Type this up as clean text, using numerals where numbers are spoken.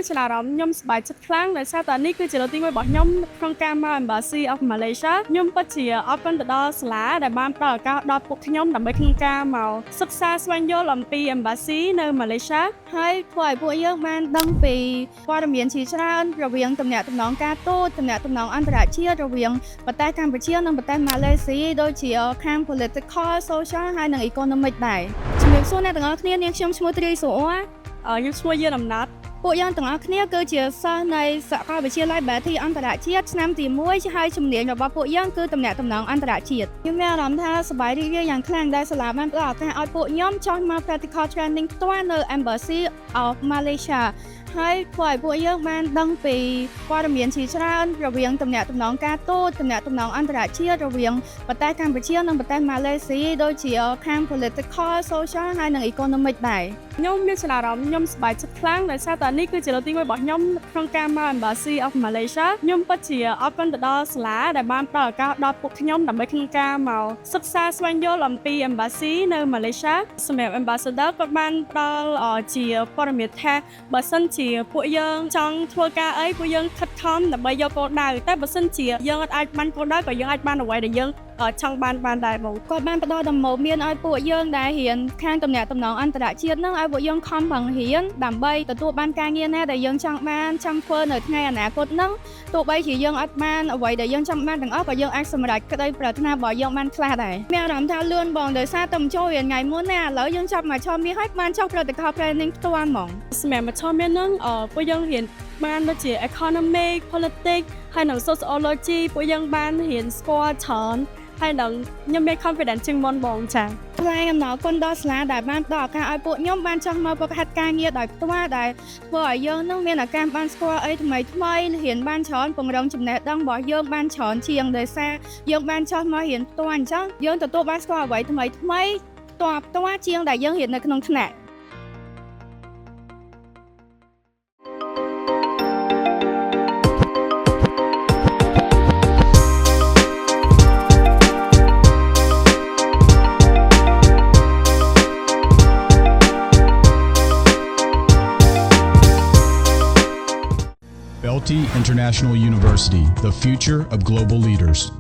មានចំណារអារម្មណ៍ខ្ញុំសប្បាយចិត្តខ្លាំងដោយសារតែនេះគឺជាលើកទី1របស់ខ្ញុំក្នុងការមក Embassy of Malaysia ខ្ញុំពិតជាអរគុណទៅដល់សាលាដែលបានផ្ដល់ឱកាសដល់ពួកខ្ញុំដើម្បីក្នុងការមកសិក្សាស្វែងយល់អំពី Embassy នៅ Malaysia ហើយធ្វើឲ្យពួកយើងបានដឹងពីព័ត៌មានជាច្រើនរវាងទំនាក់ទំនងការទូតទំនាក់ទំនងអន្តរជាតិរវាងប្រទេសកម្ពុជានិងប្រទេសម៉ាឡេស៊ីដូចជាខាង political social ហើយនិង economic ដែរជំរាបសួរអ្នកទាំងអស់គ្នានាងខ្ញុំឈ្មោះត្រីសុអ៊ាខ្ញុំឈ្មោះយានអំណាត់ពួកយើងទាំងអស់គ្នាគឺជាសិស្សនៃសាកលវិទ្យាល័យ Betty អន្តរជាតិឆ្នាំទី1ហើយជំនាញរបស់ពួកយើងគឺទំនាក់ទំនងអន្តរជាតិខ្ញុំមានអារម្មណ៍ថាសប្បាយរីករាយយ៉ាងខ្លាំងដែលសាលាបានផ្ដល់ឱកាសឲ្យពួកខ្ញុំចុះមក practical training ផ្ទាល់នៅ Embassy of Malaysia ហើយធ្វើឲ្យពួកយើងបានដឹងពីព័ត៌មានជាច្រើនរវាងទំនាក់ទំនងការទូតទំនាក់ទំនងអន្តរជាតិរវាងប្រទេសកម្ពុជានិងប្រទេសម៉ាឡេស៊ីដូចជាខាង political social ហើយនិង economic ដែរខ្ញុំមានចំណារអារម្មណ៍ខ្ញុំសប្បាយចិត្តខ្លាំងដោយសារតែនេះគឺជាលើកទី1របស់ខ្ញុំក្នុងការមក Embassy of Malaysia ខ្ញុំពិតជាអរគុណទៅដល់សាលាដែលបានផ្ដល់ឱកាសដល់ពួកខ្ញុំដើម្បីក្នុងការមកសិក្សាស្វែងយល់អំពី Embassy នៅ Malaysia សម្រាប់ Ambassador គាត់បានផ្ដល់ជាព័ត៌មានថាបើសិនជាពួកយើងចង់ធ្វើការអីពួកយើងខិតខំដើម្បីយកគោលដៅតែបើសិនជាយើងអាចបានគោលដៅក៏យើងអាចបានអ្វីដែលយើងចង់បានដែរបងគាត់បានផ្ដល់ដំណោមានឲ្យពួកយើងដែលរៀនខាងទំនាក់ទំនងអន្តរជាតិនឹងឲ្យពួកយើងខំប្រឹងរៀនដើម្បីទទួលបានការងារណាដែលយើងចង់ធ្វើនៅថ្ងៃអនាគតនឹងទោះបីជាយើងអត់បានអ្វីដែលយើងចង់បានទាំងអស់ក៏យើងអាចសម្រេចក្តីប្រាថ្នារបស់យើងបានខ្លះដែរមានអារម្មណ៍ថាលឿនបងដោយសារតែមកចូលរៀនថ្ងៃមុនណាឥឡូវយើងចាប់មកឈប់មានហើយបានចុះ practical training ផ្ទាល់ហ្មងសម្រាប់មកឈប់មាននឹងពួកយើងរៀនបានដូចជា economic politics ហើយនិង sociology ពួកយើងបានរៀនស្គាល់ច្រើនហើយនឹងខ្ញុំមាន confidence ជាងមុនបងចា៎ថ្លែងអំណរគុណដល់សាលាដែលបានផ្ដល់ឱកាសឲ្យពួកខ្ញុំបានចុះមកប្រកាសការងារដោយផ្ទាល់ដែលធ្វើឲ្យយើងនឹងមានឱកាសបានស្គាល់អីថ្មីរៀនបានច្រើនពង្រឹងចំណេះដឹងរបស់យើងបានច្រើនជាងដោយសារយើងបានចុះមករៀនផ្ទាល់អញ្ចឹងយើងទទួលបានស្គាល់អ្វីថ្មីផ្ទាល់ជាងដែលយើងរៀននៅក្នុងថ្នាក់Belty International University, the future of global leaders.